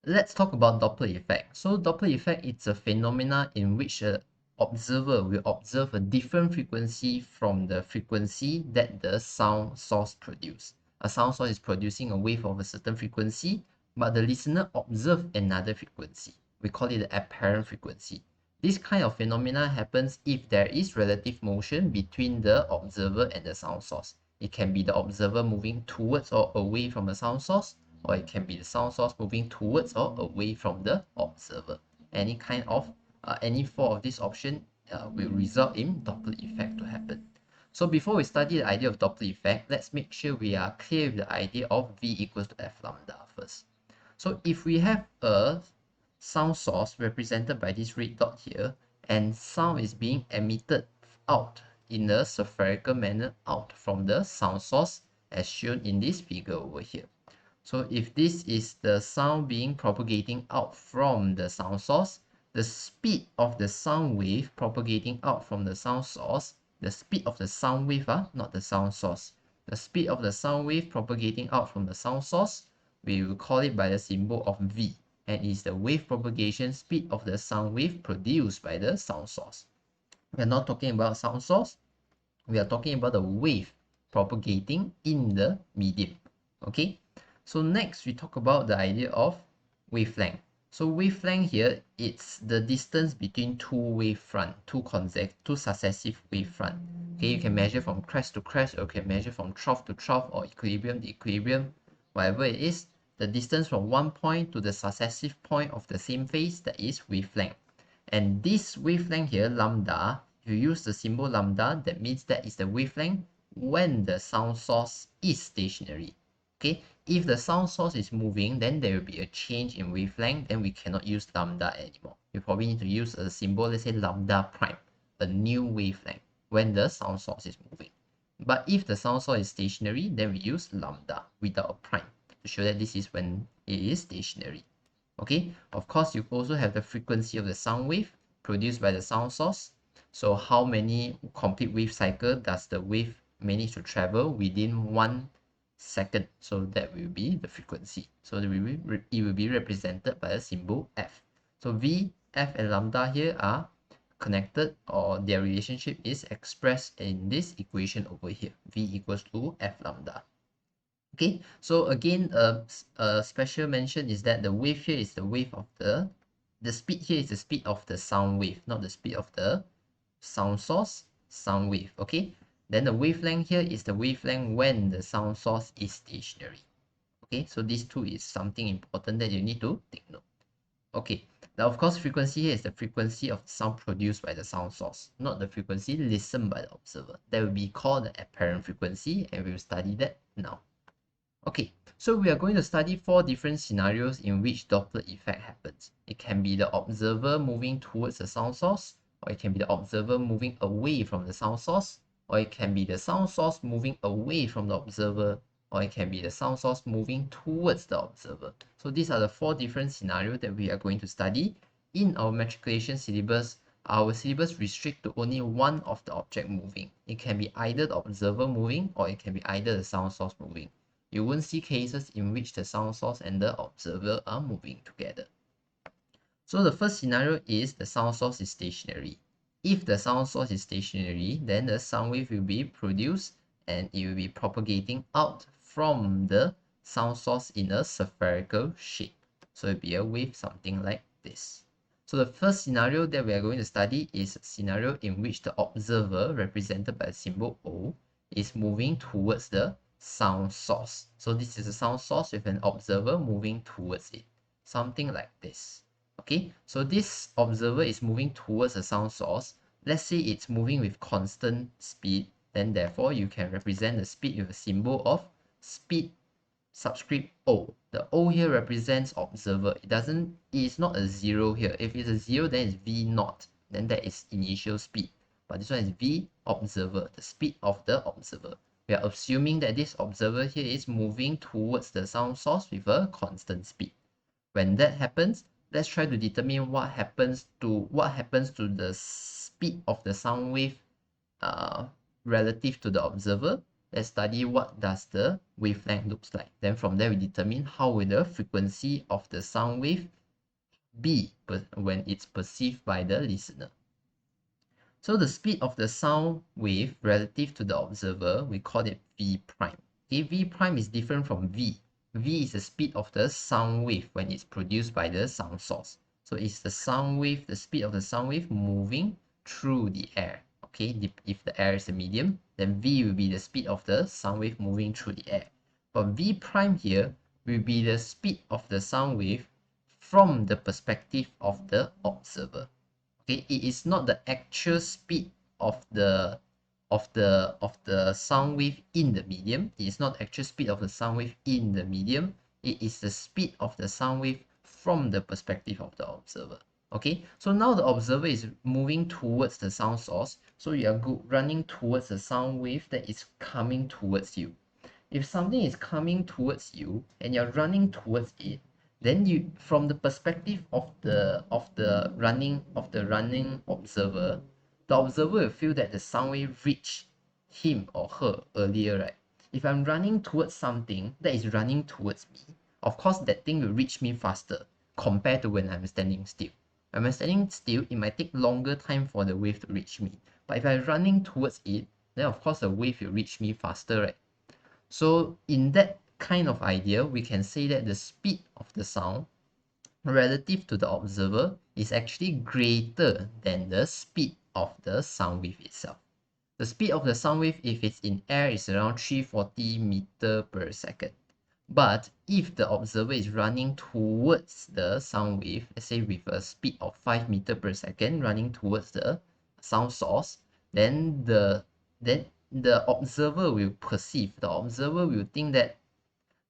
Let's talk about Doppler effect. So Doppler effect is a phenomena in which an observer will observe a different frequency from the frequency that the sound source produces. A sound source is producing a wave of a certain frequency, but the listener observes another frequency. We call it the apparent frequency. This kind of phenomena happens if there is relative motion between the observer and the sound source. It can be the observer moving towards or away from the sound source, or it can be the sound source moving towards or away from the observer. Any four of this option will result in Doppler effect to happen. So before we study the idea of Doppler effect, let's make sure we are clear with the idea of V equals to F lambda first. So if we have a sound source represented by this red dot here, and sound is being emitted out in a spherical manner out from the sound source as shown in this figure over here. So if this is the sound being propagating out from the sound source, the speed of the sound wave propagating out from the sound source, the speed of the sound wave, not the sound source, the speed of the sound wave propagating out from the sound source, we will call it by the symbol of V, and is the wave propagation speed of the sound wave produced by the sound source. We are not talking about sound source, we are talking about the wave propagating in the medium. Okay, so next we talk about the idea of wavelength. So wavelength here, it's the distance between two wavefront, two successive wavefront. Okay, you can measure from crest to crest, or you can measure from trough to trough, or equilibrium to equilibrium, whatever it is. The distance from one point to the successive point of the same phase, that is wavelength. And this wavelength here, lambda, if you use the symbol lambda, that means that is the wavelength when the sound source is stationary. Okay, if the sound source is moving, then there will be a change in wavelength, then we cannot use lambda anymore. You probably need to use a symbol, let's say lambda prime, a new wavelength when the sound source is moving. But if the sound source is stationary, then we use lambda without a prime to show that this is when it is stationary. Okay, of course, you also have the frequency of the sound wave produced by the sound source. So how many complete wave cycle does the wave manage to travel within 1 second? So that will be the frequency. So it will be represented by a symbol F. So V, F, and lambda here are connected, or their relationship is expressed in this equation over here. V equals to F lambda. Okay, so again, a special mention is that the wave here is the wave of the speed here is the speed of the sound wave, not the speed of the sound source, sound wave. Okay, then the wavelength here is the wavelength when the sound source is stationary. Okay, so these two is something important that you need to take note. Okay, now of course frequency here is the frequency of sound produced by the sound source, not the frequency listened by the observer. That will be called the apparent frequency, and we will study that now. Okay, so we are going to study 4 different scenarios in which Doppler effect happens. It can be the observer moving towards the sound source, or it can be the observer moving away from the sound source, or it can be the sound source moving away from the observer, or it can be the sound source moving towards the observer. So these are the 4 different scenarios that we are going to study. In our matriculation syllabus, our syllabus restricts to only one of the object moving. It can be either the observer moving, or it can be either the sound source moving. You won't see cases in which the sound source and the observer are moving together. So the first scenario is the sound source is stationary. If the sound source is stationary, then the sound wave will be produced and it will be propagating out from the sound source in a spherical shape. So it will be a wave something like this. So the first scenario that we are going to study is a scenario in which the observer, represented by the symbol O, is moving towards the sound source. So this is a sound source with an observer moving towards it, something like this. Okay, so this observer is moving towards a sound source. Let's say it's moving with constant speed, then therefore you can represent the speed with a symbol of speed subscript O. The O here represents observer. It is not a 0 here. If it's a 0, then it's V naught, then that is initial speed. But this one is V observer, the speed of the observer. We are assuming that this observer here is moving towards the sound source with a constant speed. When that happens, let's try to determine what happens to the speed of the sound wave relative to the observer. let's study what does the wavelength looks like. Then from there we determine how will the frequency of the sound wave be when it's perceived by the listener. So the speed of the sound wave relative to the observer, we call it v prime. Okay, v prime is different from v. V is the speed of the sound wave when it's produced by the sound source. So it's the sound wave, the speed of the sound wave moving through the air. Okay, if the air is a medium, then v will be the speed of the sound wave moving through the air. But v prime here will be the speed of the sound wave from the perspective of the observer. Okay, it is not the actual speed of the sound wave in the medium. It is not actual speed of the sound wave in the medium. It is the speed of the sound wave from the perspective of the observer. Okay, so now the observer is moving towards the sound source, so you are running towards the sound wave that is coming towards you. If something is coming towards you and you're running towards it, then you, from the perspective of the running observer, the observer will feel that the sound wave reached him or her earlier, right? If I'm running towards something that is running towards me, of course that thing will reach me faster compared to when I'm standing still. When I'm standing still, it might take longer time for the wave to reach me. But if I'm running towards it, then of course the wave will reach me faster, right? So in that kind of idea, we can say that the speed of the sound relative to the observer is actually greater than the speed of the sound wave itself. The speed of the sound wave, if it's in air, is around 340 meters per second. But if the observer is running towards the sound wave, let's say with a speed of 5 meters per second running towards the sound source, then the observer will think that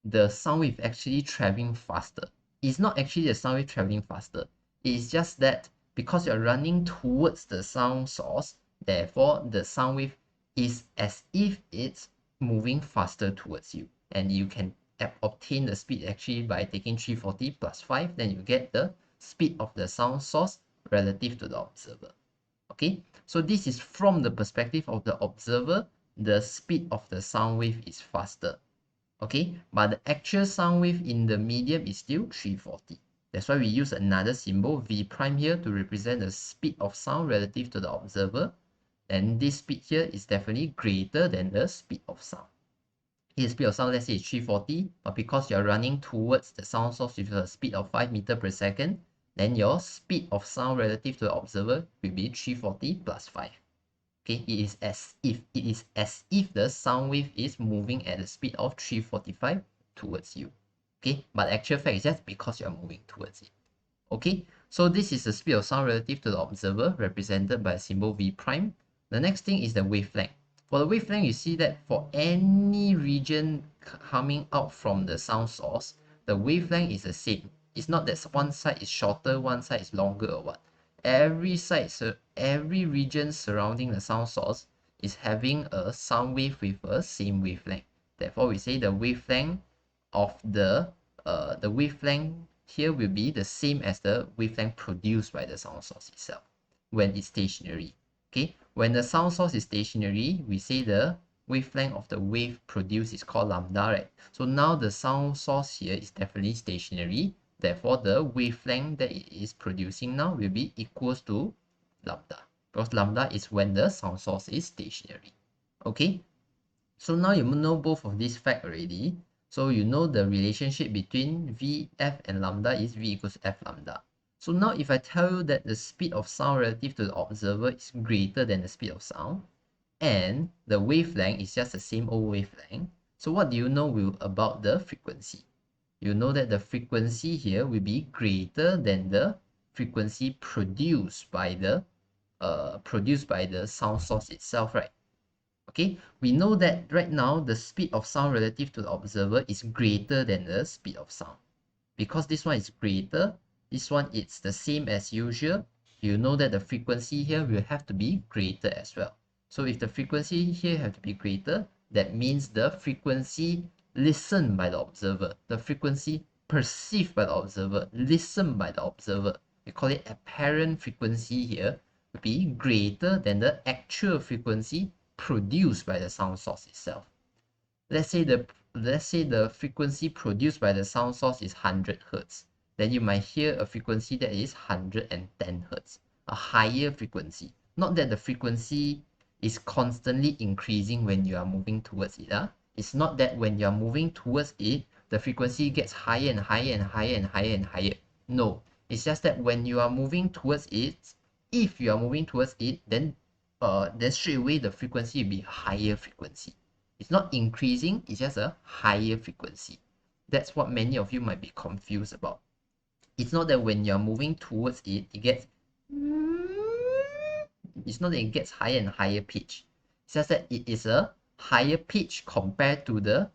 the sound wave actually traveling faster. It's not actually the sound wave traveling faster. It's just that because you're running towards the sound source, therefore the sound wave is as if it's moving faster towards you. And you can obtain the speed actually by taking 340 plus 5, then you get the speed of the sound source relative to the observer. Okay, so this is from the perspective of the observer, the speed of the sound wave is faster. Okay, but the actual sound wave in the medium is still 340. That's why we use another symbol v prime here to represent the speed of sound relative to the observer. And this speed here is definitely greater than the speed of sound. Here, the speed of sound, let's say, is 340, but because you're running towards the sound source with a speed of 5 meters per second, then your speed of sound relative to the observer will be 340 plus 5. Okay, it is as if the sound wave is moving at the speed of 345 towards you. Okay, but actual fact is just because you are moving towards it. Okay, so this is the speed of sound relative to the observer, represented by a symbol v prime. The next thing is the wavelength. For the wavelength, you see that for any region coming out from the sound source, the wavelength is the same. It's not that one side is shorter, one side is longer or what. Every side, so every region surrounding the sound source is having a sound wave with a same wavelength. Therefore, we say the wavelength of the wavelength here will be the same as the wavelength produced by the sound source itself when it's stationary. Okay, when the sound source is stationary, we say the wavelength of the wave produced is called lambda, right? So now the sound source here is definitely stationary. Therefore, the wavelength that it is producing now will be equals to lambda, because lambda is when the sound source is stationary. Okay, so now you know both of these facts already. So you know the relationship between Vf and lambda is V equals F lambda. So now if I tell you that the speed of sound relative to the observer is greater than the speed of sound, and the wavelength is just the same old wavelength, so what do you know about the frequency? You know that the frequency here will be greater than the frequency produced by the sound source itself, right? Okay, we know that right now the speed of sound relative to the observer is greater than the speed of sound. Because this one is greater, this one it's the same as usual, you know that the frequency here will have to be greater as well. So if the frequency here have to be greater, that means the frequency listened by the observer, the frequency perceived by the observer, listened by the observer, we call it apparent frequency here, will be greater than the actual frequency produced by the sound source itself. Let's say the frequency produced by the sound source is 100 hertz. Then you might hear a frequency that is 110 hertz, a higher frequency. Not that the frequency is constantly increasing when you are moving towards it. It's not that when you are moving towards it, the frequency gets higher and higher and higher and higher and higher. No, it's just that when you are moving towards it, if you are moving towards it, then straight away the frequency will be higher frequency. It's not increasing, it's just a higher frequency. That's what many of you might be confused about. It's not that when you're moving towards it, it's not that it gets higher and higher pitch. It's just that it is a higher pitch compared to the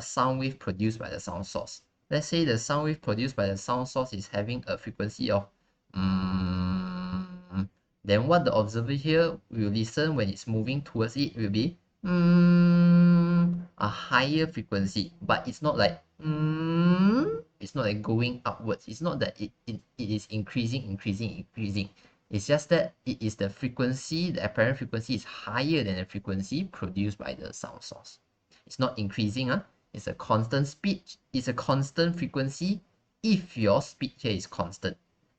sound wave produced by the sound source. Let's say the sound wave produced by the sound source is having a frequency of then what the observer here will listen when it's moving towards it will be a higher frequency, but it's not like going upwards. It's not that it is increasing. It's just that it is the frequency, the apparent frequency is higher than the frequency produced by the sound source. It's not increasing. It's a constant speed. It's a constant frequency if your speed here is constant.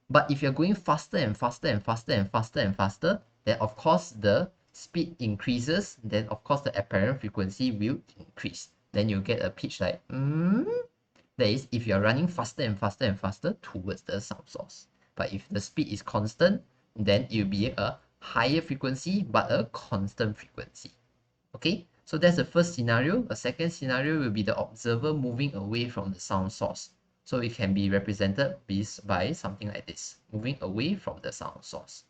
But if you're going faster and faster and faster and faster and faster, then of course the speed increases, then of course the apparent frequency will increase. Then you get a pitch like that is if you're running faster and faster and faster towards the sound source. But if the speed is constant, then it will be a higher frequency but a constant frequency. Okay, so that's the first scenario. A second scenario will be the observer moving away from the sound source. So it can be represented by something like this, moving away from the sound source.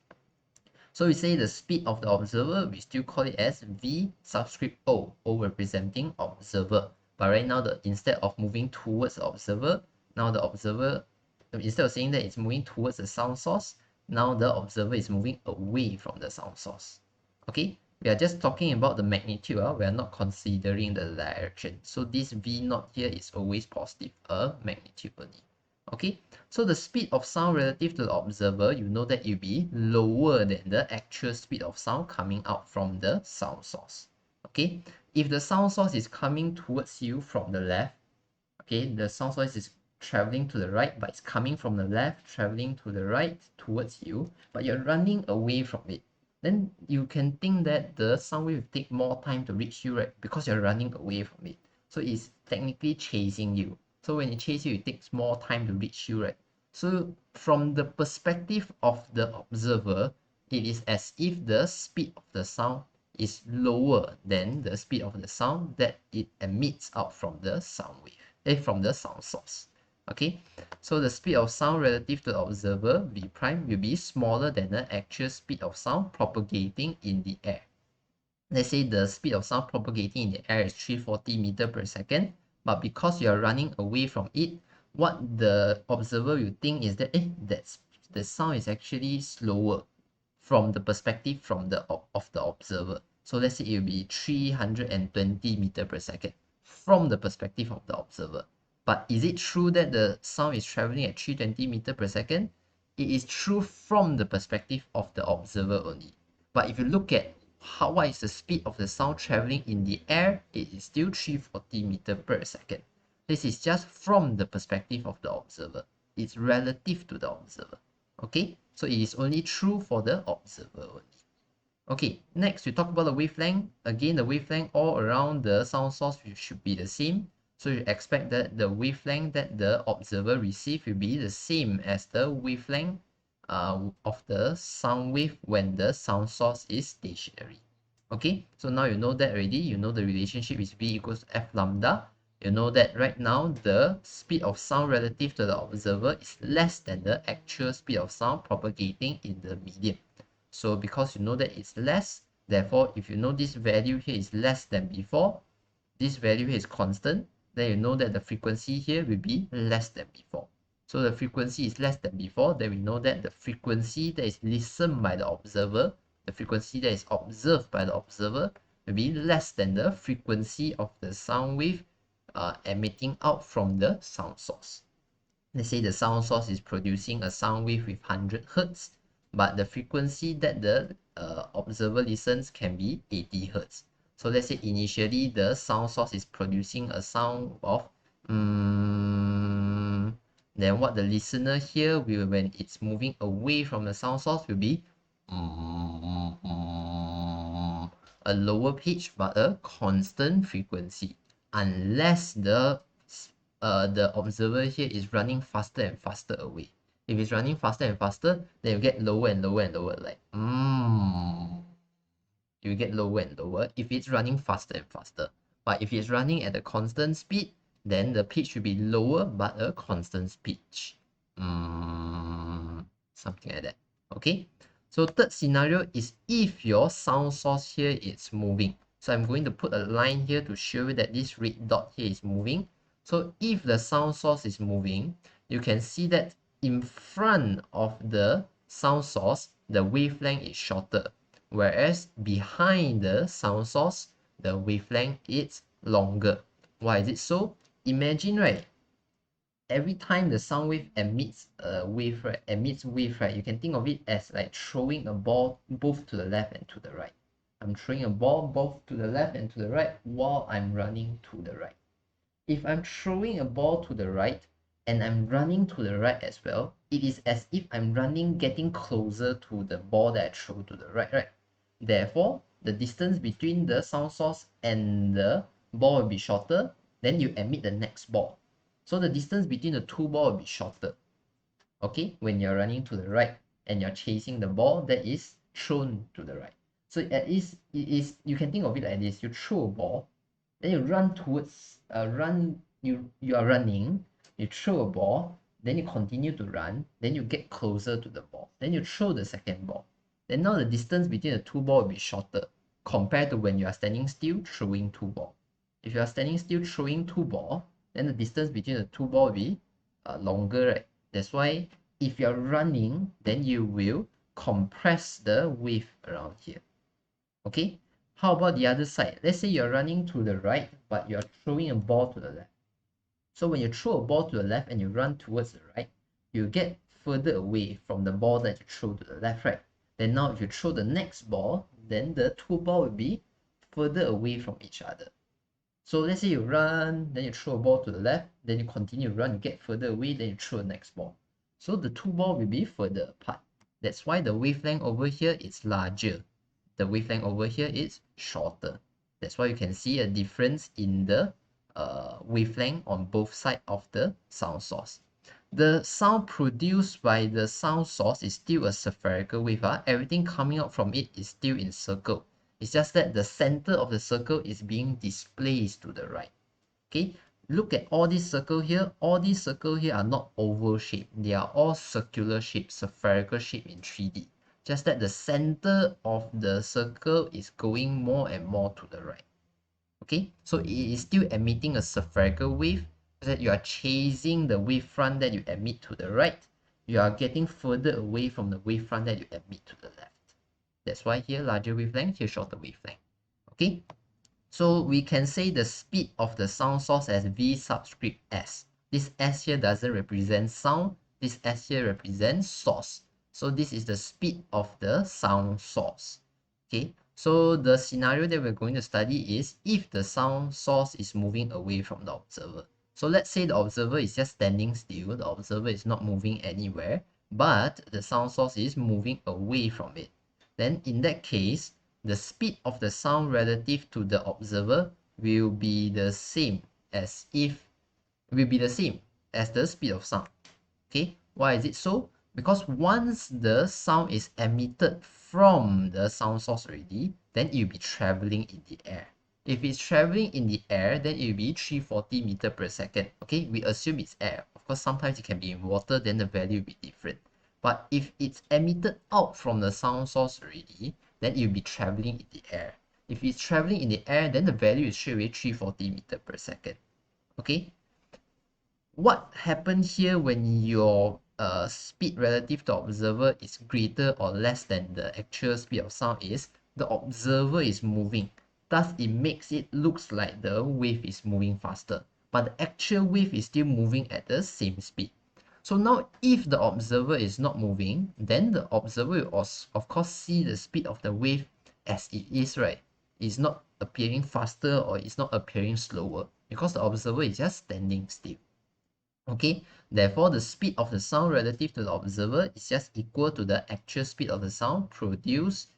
So we say the speed of the observer, we still call it as V subscript O representing observer. But right now, instead of moving towards the observer, now the observer, instead of saying that it's moving towards the sound source, now the observer is moving away from the sound source. Okay, we are just talking about the magnitude. We are not considering the direction. So this V naught here is always positive, a magnitude only. Okay, so the speed of sound relative to the observer, you know that it will be lower than the actual speed of sound coming out from the sound source. Okay, if the sound source is coming towards you from the left, okay, the sound source is traveling to the right, but it's coming from the left, traveling to the right towards you, but you're running away from it. Then you can think that the sound wave will take more time to reach you, right? Because you're running away from it. So it's technically chasing you. So when it chases you, it takes more time to reach you, right? So from the perspective of the observer, it is as if the speed of the sound is lower than the speed of the sound that it emits out from the sound wave, from the sound source. Okay, so the speed of sound relative to the observer, V prime, will be smaller than the actual speed of sound propagating in the air. Let's say the speed of sound propagating in the air is 340 meters per second, but because you are running away from it, what the observer will think is that the sound is actually slower from the perspective of the observer. So let's say it will be 320 meters per second from the perspective of the observer. But is it true that the sound is traveling at 320 meters per second? It is true from the perspective of the observer only. But if you look at what is the speed of the sound traveling in the air, it is still 340 meters per second. This is just from the perspective of the observer. It's relative to the observer. Okay, so it is only true for the observer only. Okay, next we talk about the wavelength. Again, the wavelength all around the sound source should be the same. So you expect that the wavelength that the observer receives will be the same as the wavelength of the sound wave when the sound source is stationary. Okay, so now you know that already. You know the relationship is V equals F lambda. You know that right now the speed of sound relative to the observer is less than the actual speed of sound propagating in the medium. So because you know that it's less, therefore if you know this value here is less than before, this value here is constant, then you know that the frequency here will be less than before. So the frequency is less than before, then we know that the frequency that is listened by the observer, the frequency that is observed by the observer, will be less than the frequency of the sound wave emitting out from the sound source. Let's say the sound source is producing a sound wave with 100 Hz, but the frequency that the observer listens can be 80 Hz. So let's say initially the sound source is producing a sound of then what the listener hear will, when it's moving away from the sound source, will be a lower pitch but a constant frequency, unless the observer here is running faster and faster away. If it's running faster and faster, then you get lower and lower and lower, like you get lower and lower if it's running faster and faster. But if it's running at a constant speed, then the pitch will be lower but a constant pitch. Something like that. Okay. So third scenario is if your sound source here is moving. So I'm going to put a line here to show you that this red dot here is moving. So if the sound source is moving, you can see that in front of the sound source, the wavelength is shorter, whereas behind the sound source, the wavelength is longer. Why is it so? Imagine, right, every time the sound wave emits wave, right, you can think of it as like throwing a ball both to the left and to the right. I'm throwing a ball both to the left and to the right while I'm running to the right. If I'm throwing a ball to the right and I'm running to the right as well, it is as if I'm running, getting closer to the ball that I throw to the right. Therefore, the distance between the sound source and the ball will be shorter. Then you emit the next ball. So the distance between the two balls will be shorter. Okay, when you're running to the right and you're chasing the ball that is thrown to the right. So at least it is, you can think of it like this: you throw a ball, then you run towards you are running, you throw a ball, then you continue to run, then you get closer to the ball, then you throw the second ball. Then now the distance between the two balls will be shorter compared to when you are standing still throwing two balls. If you are standing still throwing two balls, then the distance between the two balls will be longer, right? That's why if you're running, then you will compress the wave around here. Okay, how about the other side? Let's say you're running to the right, but you're throwing a ball to the left. So when you throw a ball to the left and you run towards the right, you get further away from the ball that you throw to the left, right? Then now if you throw the next ball, then the two balls will be further away from each other. So let's say you run, then you throw a ball to the left, then you continue to run, you get further away, then you throw the next ball. So the two balls will be further apart. That's why the wavelength over here is larger. The wavelength over here is shorter. That's why you can see a difference in the wavelength on both sides of the sound source. The sound produced by the sound source is still a spherical wave. Everything coming out from it is still in circle. It's just that the center of the circle is being displaced to the right. Okay, look at all these circles here. All these circles here are not oval shape. They are all circular shape, spherical shape in 3D. Just that the center of the circle is going more and more to the right. Okay, so it is still emitting a spherical wave, that you are chasing the wavefront that you emit to the right. You are getting further away from the wavefront that you emit to the left. That's why here larger wavelength, here shorter wavelength. Okay, so we can say the speed of the sound source as V subscript S. This S here doesn't represent sound. This S here represents source. So this is the speed of the sound source. Okay, so the scenario that we're going to study is if the sound source is moving away from the observer. So let's say the observer is just standing still. The observer is not moving anywhere, but the sound source is moving away from it. Then in that case, the speed of the sound relative to the observer will be the same as the speed of sound. Okay, why is it so? Because once the sound is emitted from the sound source already, then it will be traveling in the air. If it's traveling in the air, then it will be 340 meters per second. Okay, we assume it's air. Of course, sometimes it can be in water, then the value will be different. But if it's emitted out from the sound source already, then it will be traveling in the air. If it's traveling in the air, then the value is straight away 340 meters per second. Okay, what happens here when your speed relative to observer is greater or less than the actual speed of sound is the observer is moving. Thus, it makes it looks like the wave is moving faster, but the actual wave is still moving at the same speed. So now if the observer is not moving, then the observer will of course see the speed of the wave as it is, right? It's not appearing faster or it's not appearing slower, because the observer is just standing still. Okay, therefore the speed of the sound relative to the observer is just equal to the actual speed of the sound produced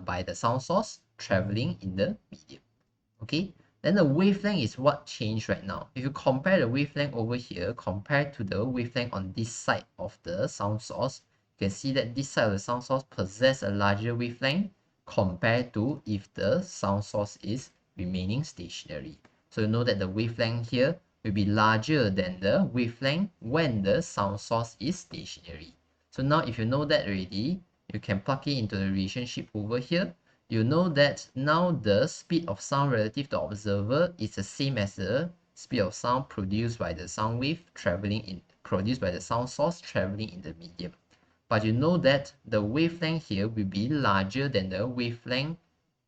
by the sound source traveling in the medium. Okay, then the wavelength is what changed right now. If you compare the wavelength over here compared to the wavelength on this side of the sound source, you can see that this side of the sound source possess a larger wavelength compared to if the sound source is remaining stationary. So you know that the wavelength here will be larger than the wavelength when the sound source is stationary. So now if you know that already, you can plug it into the relationship over here. You know that now the speed of sound relative to observer is the same as the speed of sound produced by the sound wave produced by the sound source traveling in the medium. But you know that the wavelength here will be larger than the wavelength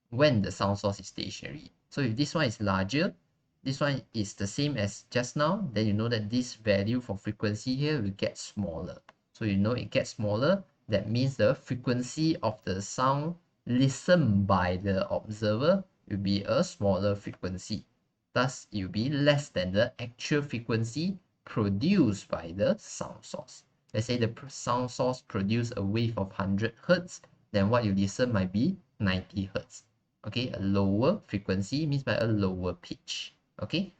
when the sound source is stationary. So if this one is larger, this one is the same as just now, then you know that this value for frequency here will get smaller. So you know it gets smaller, that means the frequency of the sound listened by the observer will be a smaller frequency. Thus, it will be less than the actual frequency produced by the sound source. Let's say the sound source produced a wave of 100 Hz, then what you listen might be 90 Hz. Okay, a lower frequency means by a lower pitch. Okay,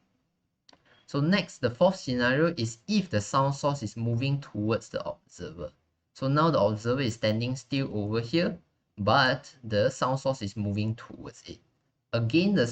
so next, the fourth scenario is if the sound source is moving towards the observer. So now the observer is standing still over here, but the sound source is moving towards it. Again, the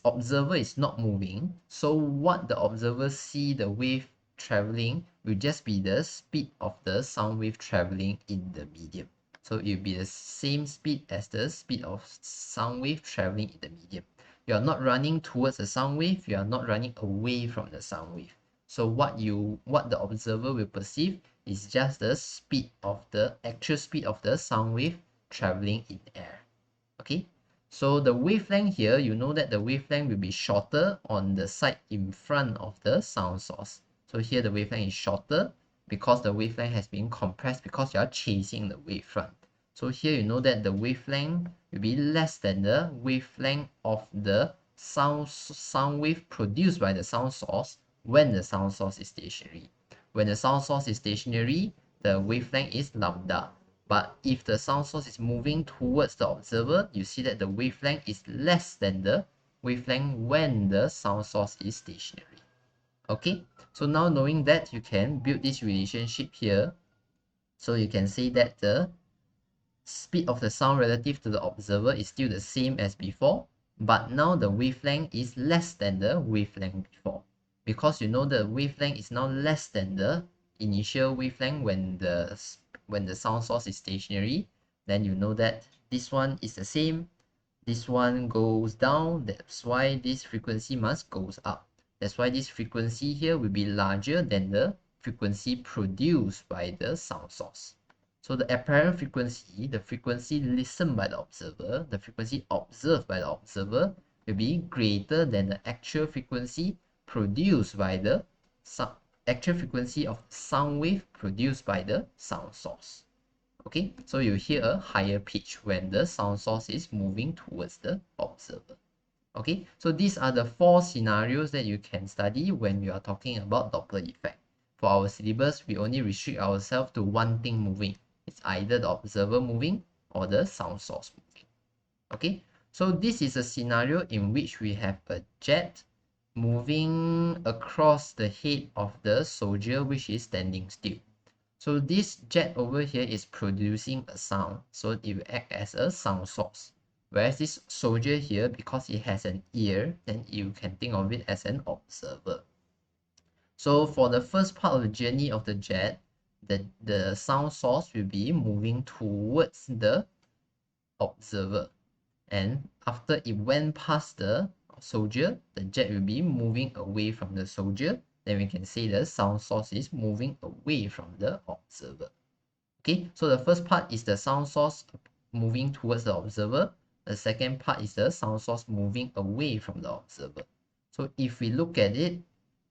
observer is not moving, so what the observer see the wave traveling will just be the speed of the sound wave traveling in the medium. So it will be the same speed as the speed of sound wave traveling in the medium. You are not running towards the sound wave, you are not running away from the sound wave. So what the observer will perceive is just the speed of the actual speed of the sound wave traveling in air. Okay, so the wavelength here, you know that the wavelength will be shorter on the side in front of the sound source. So here the wavelength is shorter because the wavelength has been compressed because you are chasing the wavefront. So here you know that the wavelength will be less than the wavelength of the sound wave produced by the sound source when the sound source is stationary. When the sound source is stationary, the wavelength is lambda. But if the sound source is moving towards the observer, you see that the wavelength is less than the wavelength when the sound source is stationary. Okay, so now knowing that, you can build this relationship here. So you can say that the speed of the sound relative to the observer is still the same as before, but now the wavelength is less than the wavelength before. Because you know the wavelength is now less than the initial wavelength when the sound source is stationary, then you know that this one is the same, this one goes down, that's why this frequency must goes up. That's why this frequency here will be larger than the frequency produced by the sound source. So the apparent frequency, the frequency listened by the observer, the frequency observed by the observer will be greater than the actual frequency produced by the actual frequency of sound wave produced by the sound source. Okay, so you hear a higher pitch when the sound source is moving towards the observer. Okay, so these are the four scenarios that you can study when you are talking about Doppler effect. For our syllabus, we only restrict ourselves to one thing moving. It's either the observer moving or the sound source moving. Okay, so this is a scenario in which we have a jet moving across the head of the soldier which is standing still. So this jet over here is producing a sound, so it will act as a sound source. Whereas this soldier here, because it has an ear, then you can think of it as an observer. So for the first part of the journey of the jet, the sound source will be moving towards the observer. And after it went past the soldier, the jet will be moving away from the soldier. Then we can say the sound source is moving away from the observer. Okay, so the first part is the sound source moving towards the observer. The second part is the sound source moving away from the observer. So if we look at it,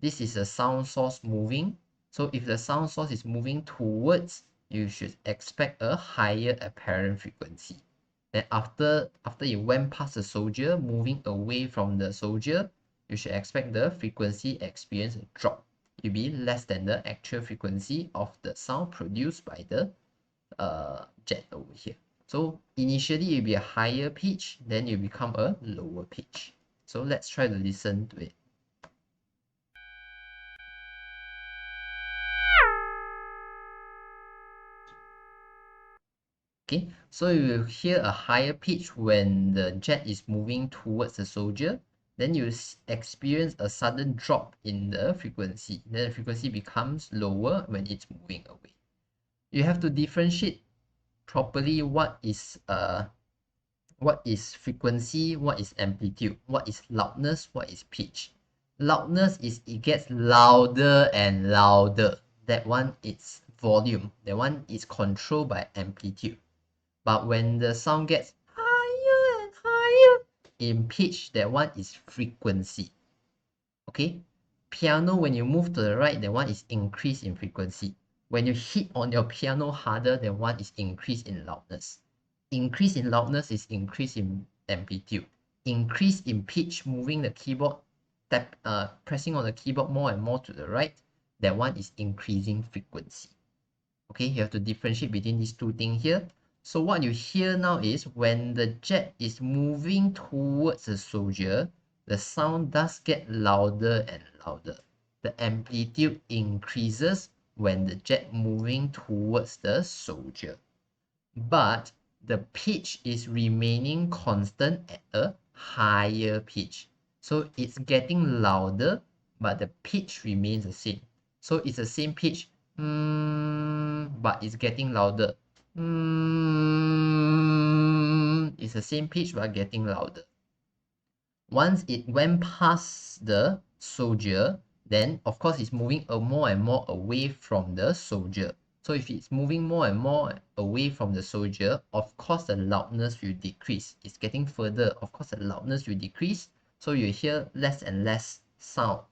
this is a sound source moving. So if the sound source is moving towards, you should expect a higher apparent frequency. Then after it went past the soldier, moving away from the soldier, you should expect the frequency experience a drop. It will be less than the actual frequency of the sound produced by the jet over here. So initially it will be a higher pitch, then it will become a lower pitch. So let's try to listen to it. Okay, so you will hear a higher pitch when the jet is moving towards the soldier. Then you experience a sudden drop in the frequency. Then the frequency becomes lower when it's moving away. You have to differentiate properly what is frequency, what is amplitude, what is loudness, what is pitch. Loudness is it gets louder and louder. That one is volume. That one is controlled by amplitude. But when the sound gets higher and higher in pitch, that one is frequency. Okay? Piano, when you move to the right, that one is increase in frequency. When you hit on your piano harder, that one is increase in loudness. Increase in loudness is increase in amplitude. Increase in pitch, moving the keyboard, pressing on the keyboard more and more to the right, that one is increasing frequency. Okay, you have to differentiate between these two things here. So what you hear now is when the jet is moving towards the soldier, the sound does get louder and louder. The amplitude increases when the jet moving towards the soldier. But the pitch is remaining constant at a higher pitch. So it's getting louder, but the pitch remains the same. So it's the same pitch, but it's getting louder. It's the same pitch but getting louder. Once it went past the soldier, then of course it's moving more and more away from the soldier. So if it's moving more and more away from the soldier, of course the loudness will decrease. It's getting further, of course the loudness will decrease. So you hear less and less sound.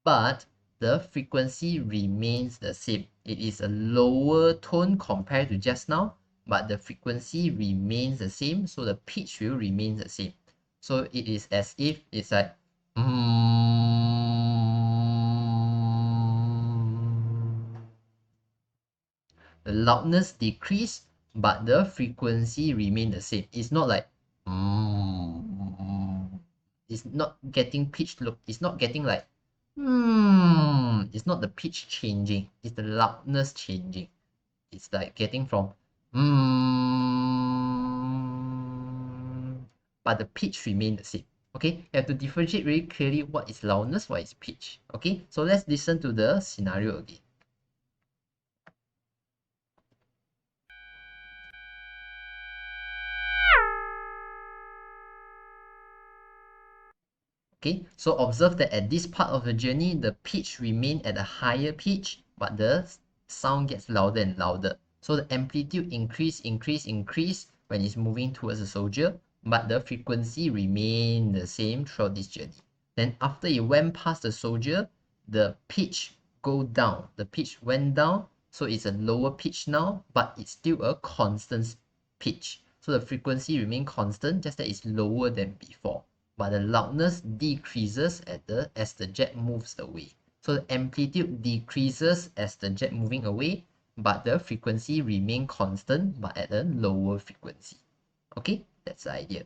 But the frequency remains the same. It is a lower tone compared to just now, but the frequency remains the same, so the pitch will remain the same. So it is as if it's like the loudness decrease, but the frequency remain the same. It's not like it's not getting pitch look. It's not getting like it's not the pitch changing. It's the loudness changing. It's like getting from but the pitch remain the same. Okay, you have to differentiate very clearly what is loudness, what is pitch. Okay, so let's listen to the scenario again. Okay, so observe that at this part of the journey, the pitch remain at a higher pitch, but the sound gets louder and louder. So the amplitude increase when it's moving towards the soldier, but the frequency remain the same throughout this journey. Then after it went past the soldier, the pitch go down. The pitch went down, so it's a lower pitch now, but it's still a constant pitch. So the frequency remain constant, just that it's lower than before. But the loudness decreases as the jet moves away. So the amplitude decreases as the jet moving away, but the frequency remain constant but at a lower frequency. Okay, that's the idea.